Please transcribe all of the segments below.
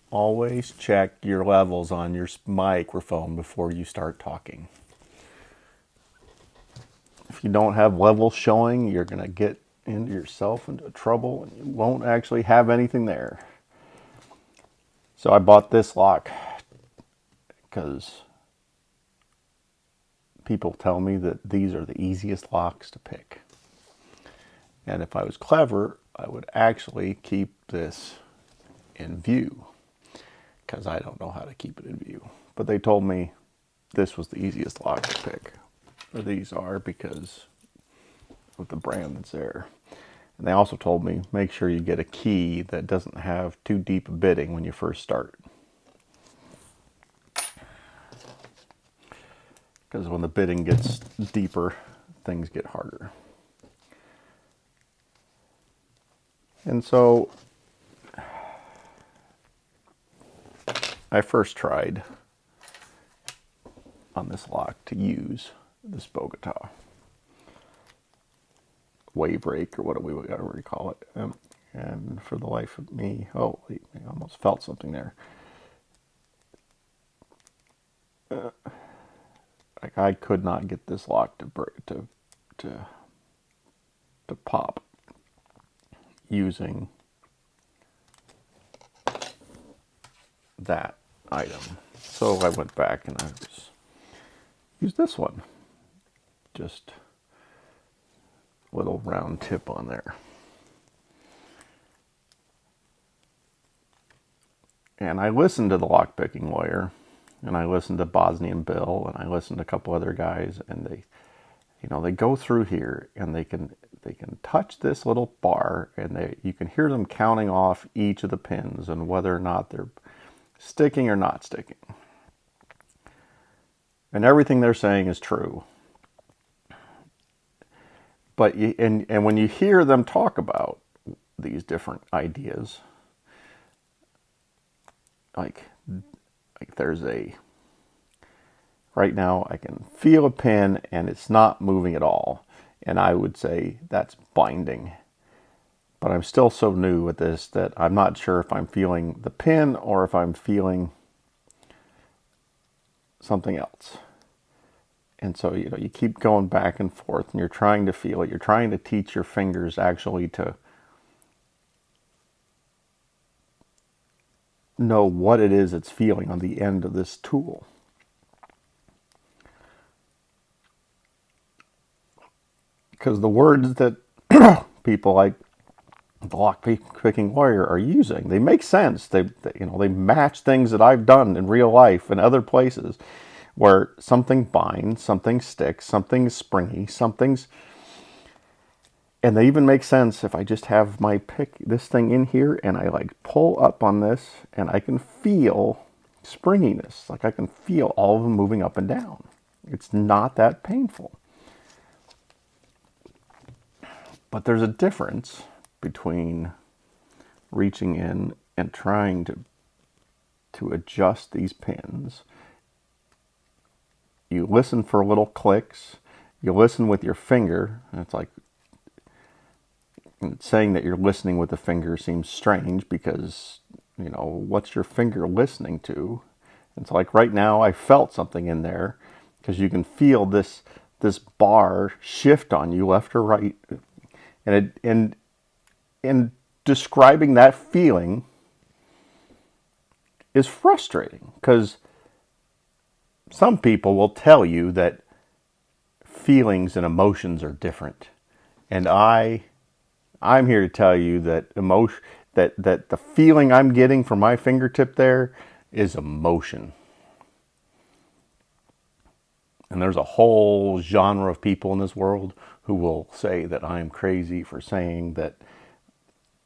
Always check your levels on your microphone before you start talking. If you don't have levels showing, you're going to get into yourself into trouble and you won't actually have anything there. So I bought this lock because people tell me that these are the easiest locks to pick. And if I was clever, I would actually keep this in view because I don't know how to keep it in view. But they told me this was the easiest lock to pick. Or these are because of the brand that's there. And they also told me make sure you get a key that doesn't have too deep a bitting when you first start. Because when the bitting gets deeper, things get harder. And so I first tried on this lock to use this Bogota wave rake, or what do we call it. And for the life of me, oh, I almost felt something there. Like I could not get this lock to break, to pop using that item. So I went back and I used this one. Just little round tip on there. And I listened to the lockpicking lawyer, and I listened to Bosnian Bill, and I listened to a couple other guys, and they go through here, and they can touch this little bar, and you can hear them counting off each of the pins and whether or not they're sticking or not sticking. And everything they're saying is true. But and when you hear them talk about these different ideas, like there's right now I can feel a pin and it's not moving at all, and I would say that's binding. But I'm still so new at this that I'm not sure if I'm feeling the pin or if I'm feeling something else. And so you keep going back and forth, and you're trying to feel it. You're trying to teach your fingers actually to know what it is it's feeling on the end of this tool. Because the words that people like the lock-picking lawyer are using, they make sense. They match things that I've done in real life and other places where something binds, something sticks, something's springy, and they even make sense if I just have this thing in here and I like pull up on this and I can feel springiness. Like I can feel all of them moving up and down. It's not that painful. But there's a difference between reaching in and trying to adjust these pins. You listen for little clicks. You listen with your finger. And it's like saying that you're listening with the finger seems strange because, what's your finger listening to? It's like right now I felt something in there because you can feel this bar shift on you left or right. And describing that feeling is frustrating because some people will tell you that feelings and emotions are different. And I'm here to tell you that that the feeling I'm getting from my fingertip there is emotion. And there's a whole genre of people in this world who will say that I'm crazy for saying that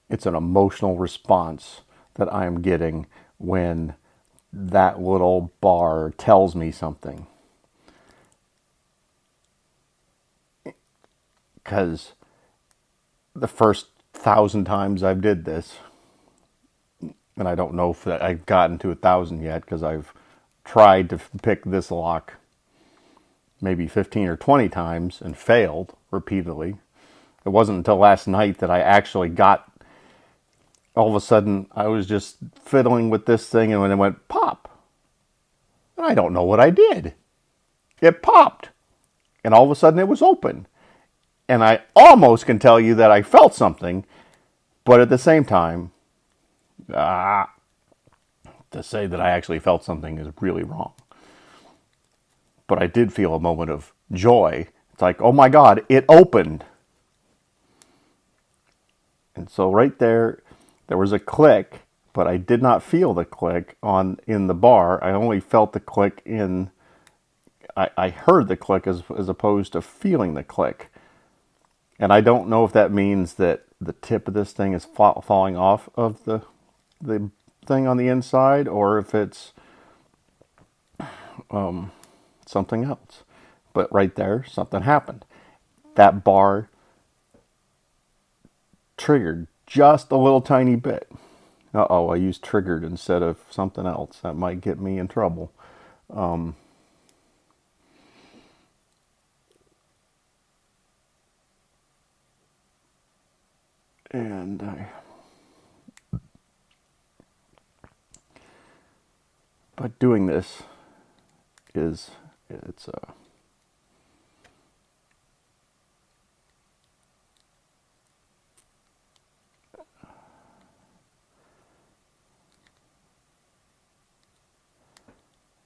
it's an emotional response that I'm getting when that little bar tells me something. Because the first 1,000 times I've did this, and I don't know if I've gotten to 1,000 yet because I've tried to pick this lock maybe 15 or 20 times and failed repeatedly. It wasn't until last night that I actually got all of a sudden I was just fiddling with this thing, and when it went pop, and I don't know what I did. It popped, and all of a sudden it was open. And I almost can tell you that I felt something, but at the same time, to say that I actually felt something is really wrong. But I did feel a moment of joy. It's like, oh my God, it opened. And so right there, there was a click, but I did not feel the click in the bar. I only felt the click I heard the click as opposed to feeling the click. And I don't know if that means that the tip of this thing is falling off of the thing on the inside, or if it's something else. But right there, something happened. That bar triggered just a little tiny bit. Uh-oh, I used triggered instead of something else. That might get me in trouble. And but doing this it's it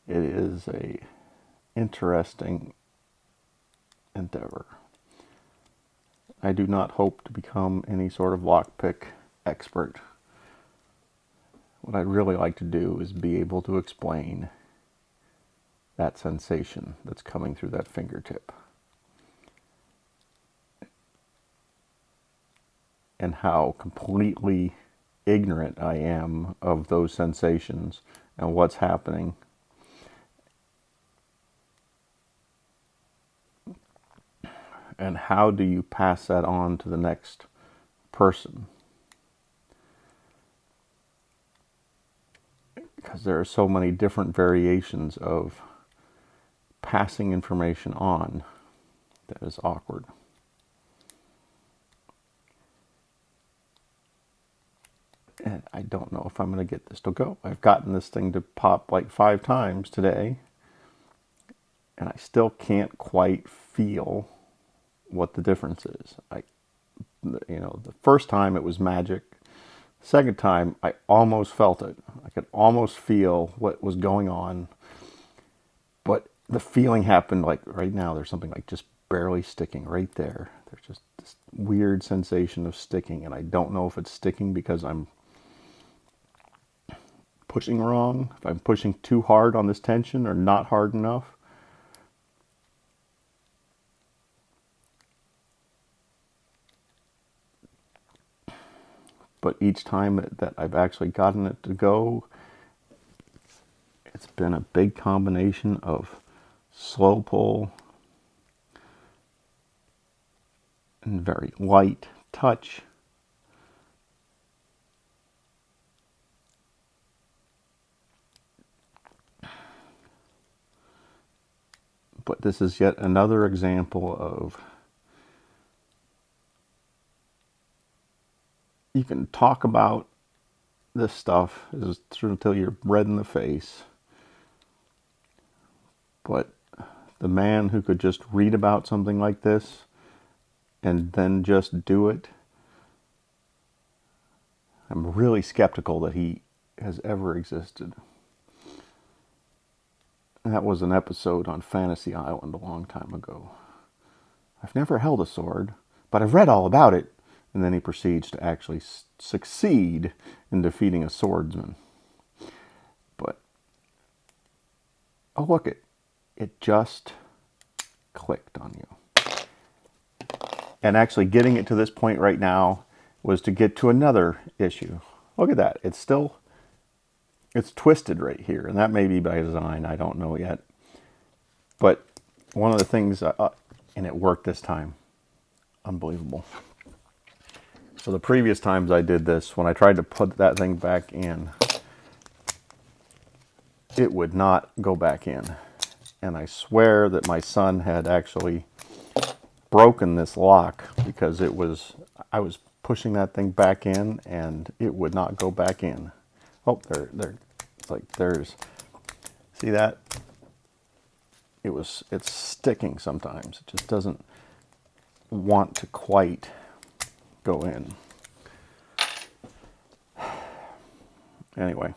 is a interesting endeavor. I do not hope to become any sort of lockpick expert. What I'd really like to do is be able to explain that sensation that's coming through that fingertip, and how completely ignorant I am of those sensations and what's happening. And how do you pass that on to the next person? Because there are so many different variations of passing information on that is awkward. And I don't know if I'm going to get this to go. I've gotten this thing to pop like 5 times today, and I still can't quite feel what the difference is. The first time it was magic. Second time, I almost felt it. I could almost feel what was going on. But the feeling happened like right now, there's something like just barely sticking right there. There's just this weird sensation of sticking, and I don't know if it's sticking because I'm pushing wrong, if I'm pushing too hard on this tension or not hard enough. But each time that I've actually gotten it to go, it's been a big combination of slow pull and very light touch. But this is yet another example of you can talk about this stuff until you're red in the face. But the man who could just read about something like this and then just do it, I'm really skeptical that he has ever existed. And that was an episode on Fantasy Island a long time ago. I've never held a sword, but I've read all about it. And then he proceeds to actually succeed in defeating a swordsman. But, oh look, it just clicked on you. And actually getting it to this point right now was to get to another issue. Look at that. It's twisted right here. And that may be by design. I don't know yet. But one of the things, and it worked this time. Unbelievable. So the previous times I did this, when I tried to put that thing back in, it would not go back in. And I swear that my son had actually broken this lock because I was pushing that thing back in, and it would not go back in. Oh, there. It's like there's, see that? It's sticking sometimes. It just doesn't want to quite go in. Anyway.